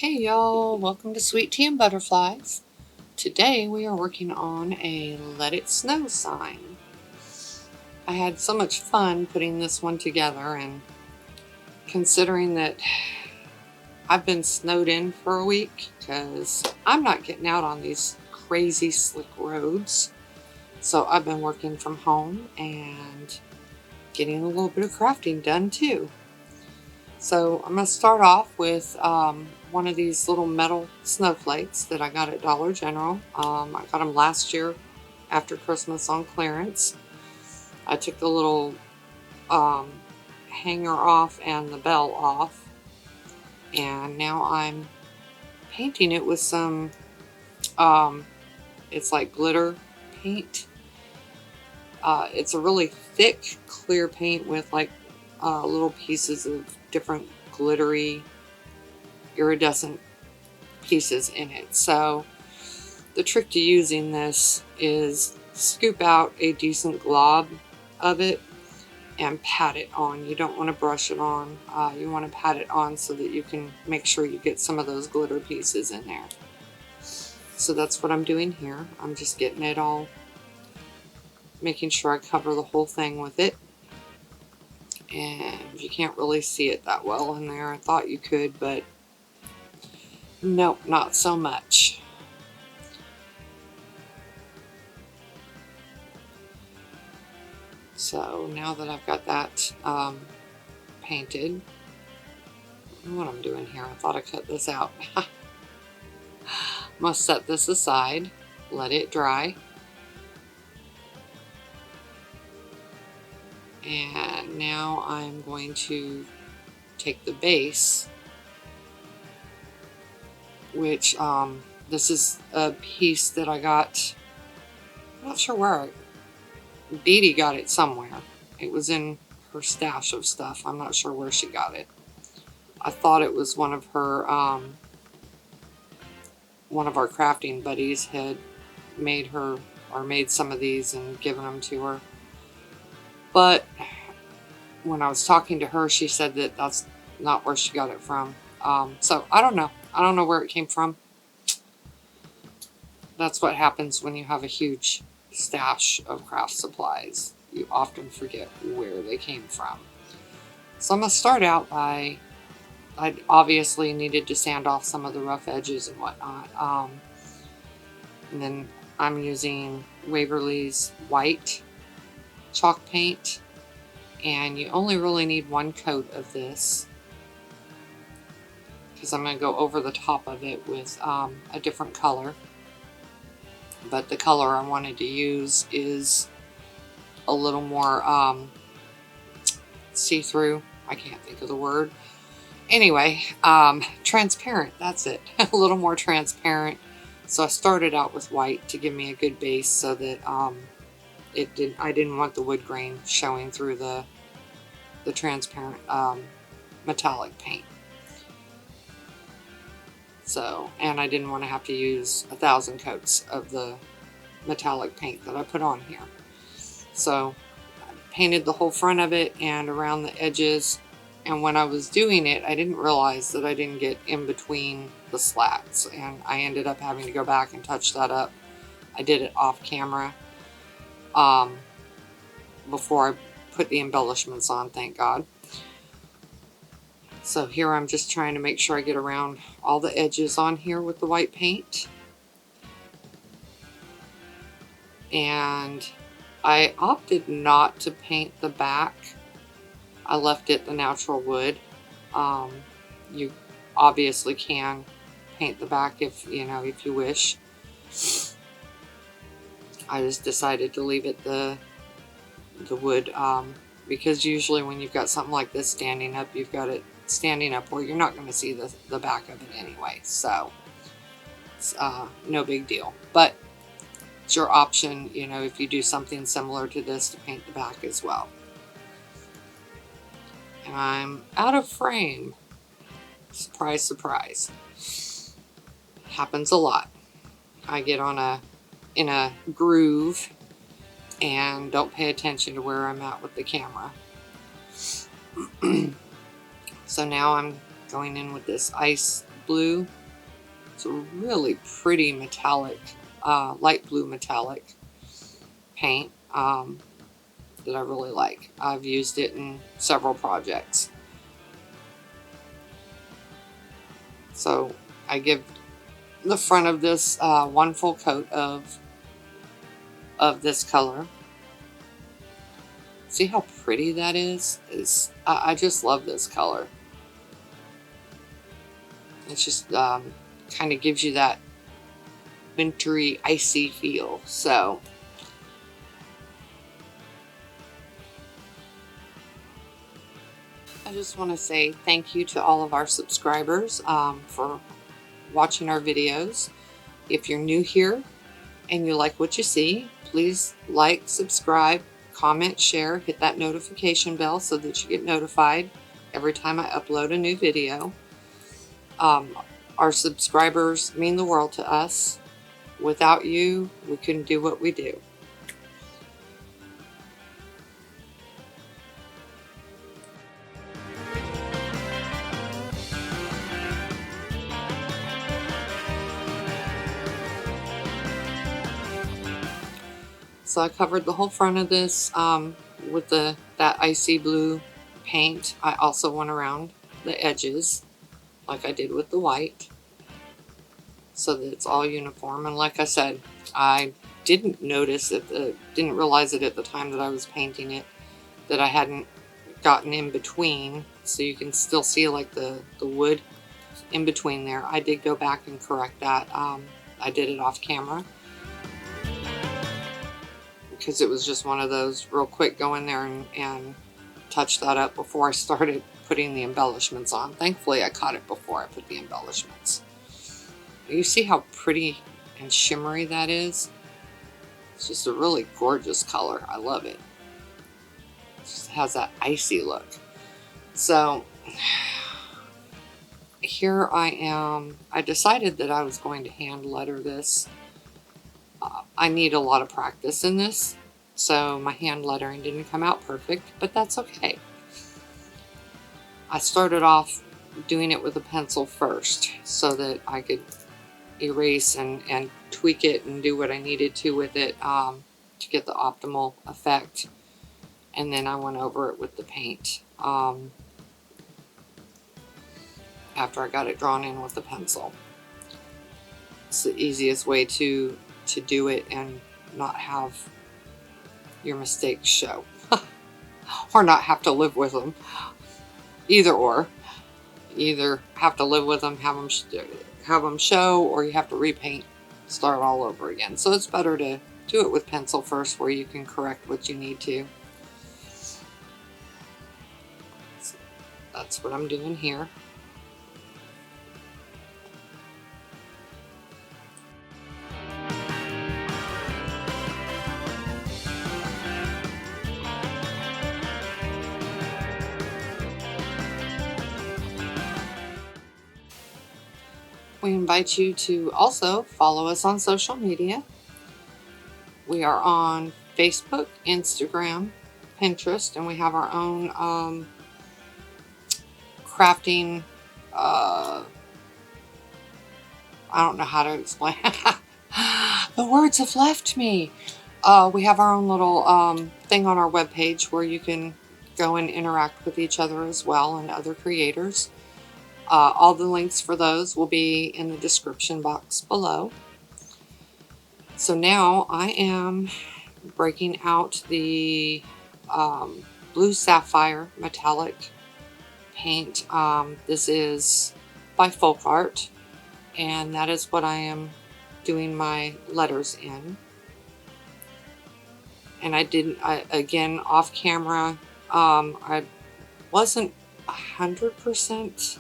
Hey y'all, welcome to Sweet Tea and Butterflies. Today we are working on a Let It Snow sign. I had so much fun putting this one together, and considering that I've been snowed in for a week because I'm not getting out on these crazy slick roads. So I've been working from home and getting a little bit of crafting done too. So I'm going to start off with one of these little metal snowflakes that I got at Dollar General. I got them last year after Christmas on clearance. I took the little hanger off and the bell off, and now I'm painting it with some, it's like glitter paint. It's a really thick, clear paint with like little pieces of different glittery, iridescent pieces in it. So the trick to using this is scoop out a decent glob of it and pat it on. You don't want to brush it on. You want to pat it on so that you can make sure you get some of those glitter pieces in there. So that's what I'm doing here. I'm just getting it all, making sure I cover the whole thing with it. And you can't really see it that well in there. I thought you could, but nope, not so much. So now that I've got that painted, I don't know what I'm doing here. I thought I cut this out. I'm going to set this aside, let it dry. And now I'm going to take the base, which this is a piece that I got, I'm not sure where, Dee Dee got it somewhere. It was in her stash of stuff. I'm not sure where she got it. I thought it was one of her, one of our crafting buddies had made her, or made some of these and given them to her. But when I was talking to her, she said that that's not where she got it from. So I don't know. I don't know where it came from. That's what happens when you have a huge stash of craft supplies. You often forget where they came from. So I'm going to start out by, I obviously needed to sand off some of the rough edges and whatnot. And then I'm using Waverly's white chalk paint, and you only really need one coat of this because I'm going to go over the top of it with a different color. But the color I wanted to use is a little more see-through. I can't think of the word. Anyway, transparent, that's it. A little more transparent. So I started out with white to give me a good base so that I didn't want the wood grain showing through the transparent metallic paint. So, and I didn't want to have to use 1,000 coats of the metallic paint that I put on here. So I painted the whole front of it and around the edges. And when I was doing it, I didn't realize that I didn't get in between the slats. And I ended up having to go back and touch that up. I did it off camera before I put the embellishments on, thank God. So here I'm just trying to make sure I get around all the edges on here with the white paint. And I opted not to paint the back. I left it the natural wood. You obviously can paint the back if you wish. I just decided to leave it the wood because usually when you've got something like this standing up, you've got it standing up where you're not going to see the back of it anyway. So it's no big deal. But it's your option, if you do something similar to this, to paint the back as well. And I'm out of frame. Surprise, surprise. Happens a lot. I get in a groove and don't pay attention to where I'm at with the camera. So now I'm going in with this ice blue. It's a really pretty metallic, light blue metallic paint that I really like. I've used it in several projects. So I give the front of this one full coat of this color. See how pretty that is? I just love this color. It's just kind of gives you that wintry, icy feel. So I just want to say thank you to all of our subscribers for watching our videos. If you're new here and you like what you see, please like, subscribe, comment, share, hit that notification bell so that you get notified every time I upload a new video. Our subscribers mean the world to us. Without you, we couldn't do what we do. So I covered the whole front of this with that icy blue paint. I also went around the edges like I did with the white so that it's all uniform. And like I said, I didn't realize it at the time that I was painting it, that I hadn't gotten in between, so you can still see like the wood in between there. I did go back and correct that. I did it off camera because it was just one of those real quick, go in there and touch that up before I started putting the embellishments on. Thankfully I caught it before I put the embellishments. You see how pretty and shimmery that is? It's just a really gorgeous color. I love it. It just has that icy look. So here I am. I decided that I was going to hand letter this. I need a lot of practice in this, so my hand lettering didn't come out perfect, but that's okay. I started off doing it with a pencil first so that I could erase and tweak it and do what I needed to with it to get the optimal effect. And then I went over it with the paint after I got it drawn in with the pencil. It's the easiest way to do it and not have your mistakes show or not have to live with them. Either or. Either have to live with them, have them show, or you have to repaint, start all over again. So it's better to do it with pencil first where you can correct what you need to. So that's what I'm doing here. We invite you to also follow us on social media. We are on Facebook, Instagram, Pinterest, and we have our own crafting, I don't know how to explain. The words have left me. We have our own little thing on our webpage where you can go and interact with each other as well and other creators. All the links for those will be in the description box below. So now I am breaking out the blue sapphire metallic paint. This is by Folk Art, and that is what I am doing my letters in. And again, off camera, I wasn't 100%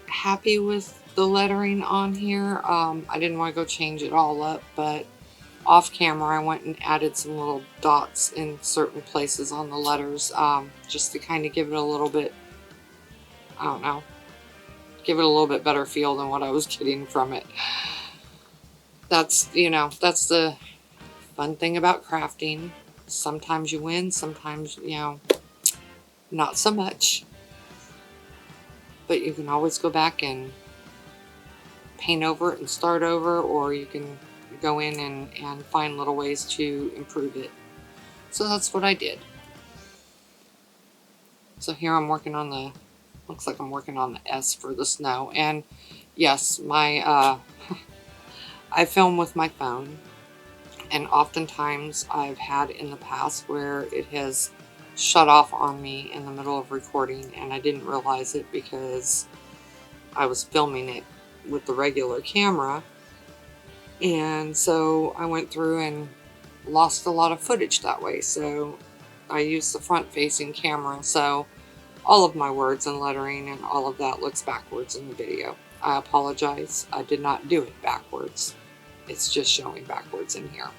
happy with the lettering on here. I didn't want to go change it all up, but off camera I went and added some little dots in certain places on the letters, just to kind of give it a little bit, I don't know, give it a little bit better feel than what I was getting from it. That's, that's the fun thing about crafting. Sometimes you win, sometimes, not so much. But you can always go back and paint over it and start over, or you can go in and find little ways to improve it. So that's what I did. So here I'm working on the, looks like I'm working on the S for the snow. And yes, my I film with my phone, and oftentimes I've had in the past where it has shut off on me in the middle of recording, and I didn't realize it because I was filming it with the regular camera. And so I went through and lost a lot of footage that way. So I used the front facing camera, so all of my words and lettering and all of that looks backwards in the video. I apologize. I did not do it backwards. It's just showing backwards in here.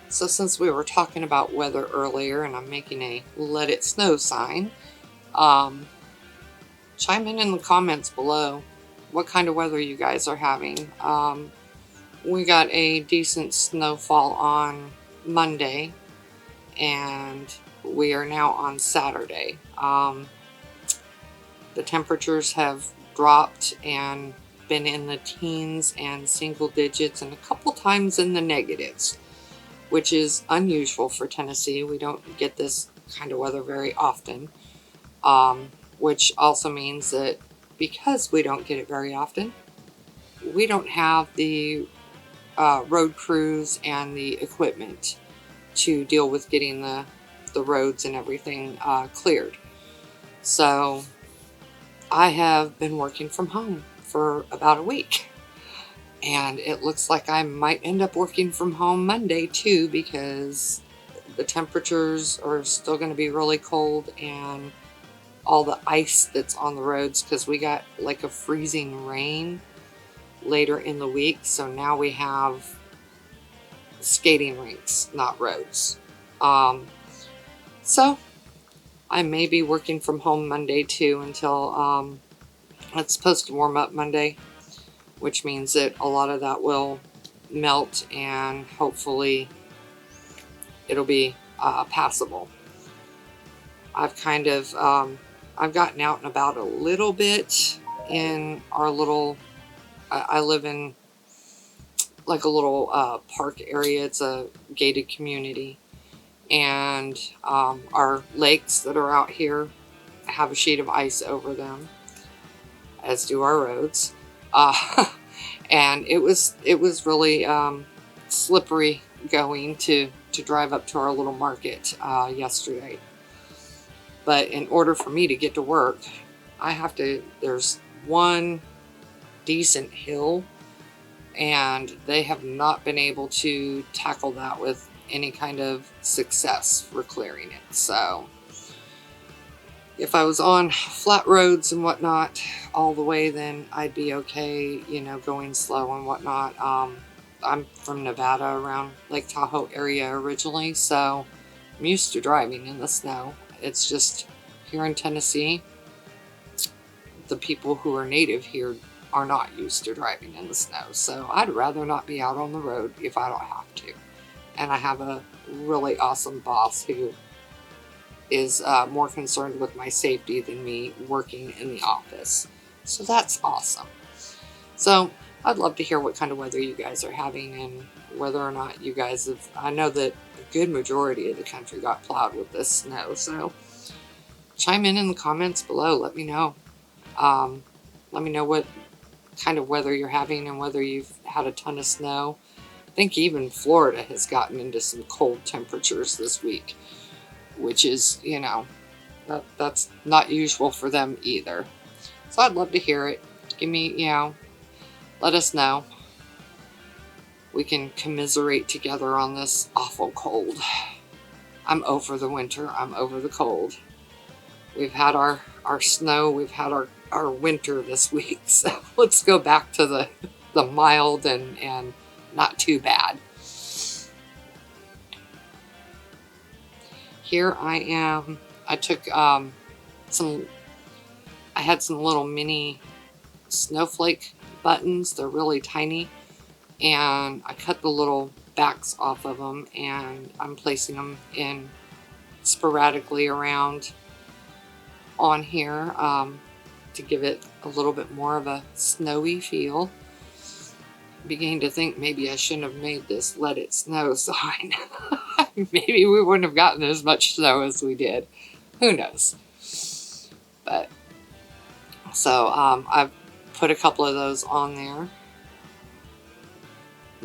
So since we were talking about weather earlier and I'm making a let it snow sign, chime in the comments below what kind of weather you guys are having. We got a decent snowfall on Monday, and we are now on Saturday. The temperatures have dropped and been in the teens and single digits and a couple times in the negatives, which is unusual for Tennessee. We don't get this kind of weather very often, which also means that because we don't get it very often, we don't have the road crews and the equipment to deal with getting the roads and everything cleared. So I have been working from home for about a week, and it looks like I might end up working from home Monday too, because the temperatures are still going to be really cold, and all the ice that's on the roads, because we got like a freezing rain later in the week. So now we have skating rinks, not roads. So I may be working from home Monday too until it's supposed to warm up Monday, which means that a lot of that will melt and hopefully it'll be passable. I've kind of I've gotten out and about a little bit in our little, I live in like a little park area. It's a gated community, and our lakes that are out here have a sheet of ice over them, as do our roads. And it was really slippery going to drive up to our little market yesterday. But in order for me to get to work, I have to, there's one decent hill, and they have not been able to tackle that with any kind of success for clearing it. So if I was on flat roads and whatnot all the way, then I'd be okay, you know, going slow and whatnot. I'm from Nevada, around Lake Tahoe area originally, so I'm used to driving in the snow. It's just here in Tennessee, the people who are native here are not used to driving in the snow. So I'd rather not be out on the road if I don't have to. And I have a really awesome boss who is more concerned with my safety than me working in the office. So that's awesome. So I'd love to hear what kind of weather you guys are having, and whether or not you guys have, I know that a good majority of the country got plowed with this snow. So chime in the comments below. Let me know. Let me know what kind of weather you're having and whether you've had a ton of snow. I think even Florida has gotten into some cold temperatures this week, which is, you know, that's not usual for them either. So I'd love to hear it. Give me, you know, let us know. We can commiserate together on this awful cold. I'm over the winter. I'm over the cold. We've had our snow. We've had our winter this week. So let's go back to the mild and not too bad. Here I am. I took I had some little mini snowflake buttons. They're really tiny. and I cut the little backs off of them, and I'm placing them in sporadically around on here to give it a little bit more of a snowy feel. Beginning to think maybe I shouldn't have made this "Let It Snow" sign. Maybe we wouldn't have gotten as much snow as we did. Who knows? But so I've put a couple of those on there.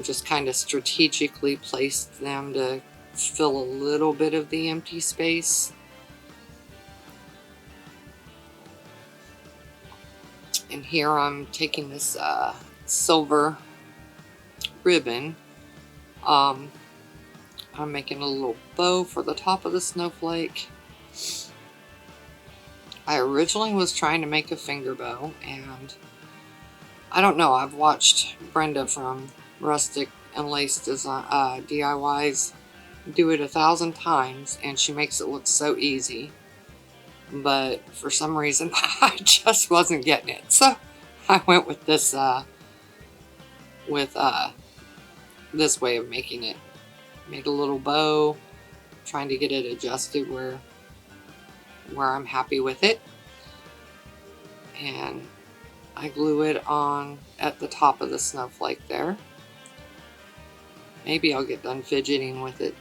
Just kind of strategically placed them to fill a little bit of the empty space. And here I'm taking this silver ribbon. I'm making a little bow for the top of the snowflake. I originally was trying to make a finger bow, and I don't know, I've watched Brenda from Rustic and Lace Design, DIYs do it 1,000 times, and she makes it look so easy. But for some reason, I just wasn't getting it. So I went with this this way of making it. Made a little bow, trying to get it adjusted where I'm happy with it. And I glue it on at the top of the snowflake there. Maybe I'll get done fidgeting with it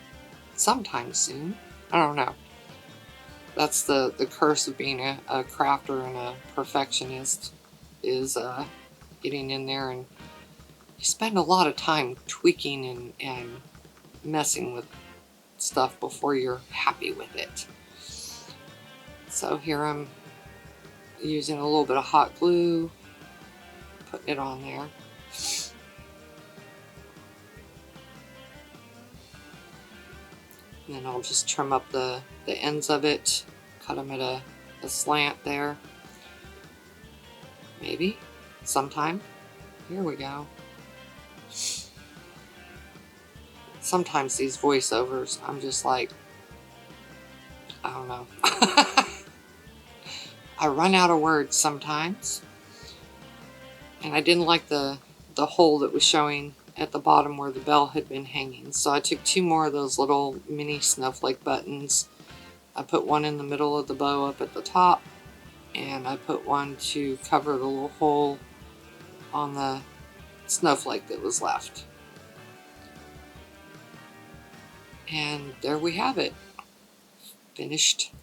sometime soon. I don't know. That's the curse of being a crafter and a perfectionist, is getting in there, and you spend a lot of time tweaking and messing with stuff before you're happy with it. So here I'm using a little bit of hot glue, putting it on there. And then I'll just trim up the ends of it, cut them at a slant there. Maybe sometime. Here we go. Sometimes these voiceovers, I'm just like, I don't know. I run out of words sometimes. And I didn't like the hole that was showing at the bottom where the bell had been hanging. So I took 2 more of those little mini snowflake buttons. I put one in the middle of the bow up at the top, and I put one to cover the little hole on the snowflake that was left. And there we have it. Finished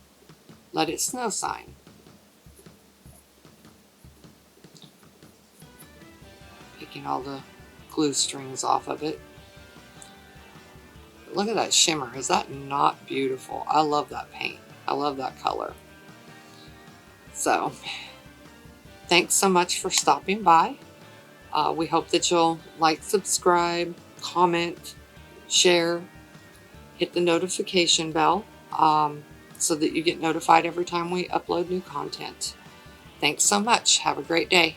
"Let It Snow" sign. Picking all the glue strings off of it. Look at that shimmer. Is that not beautiful? I love that paint. I love that color. So, thanks so much for stopping by. We hope that you'll like, subscribe, comment, share, hit the notification bell so that you get notified every time we upload new content. Thanks so much. Have a great day.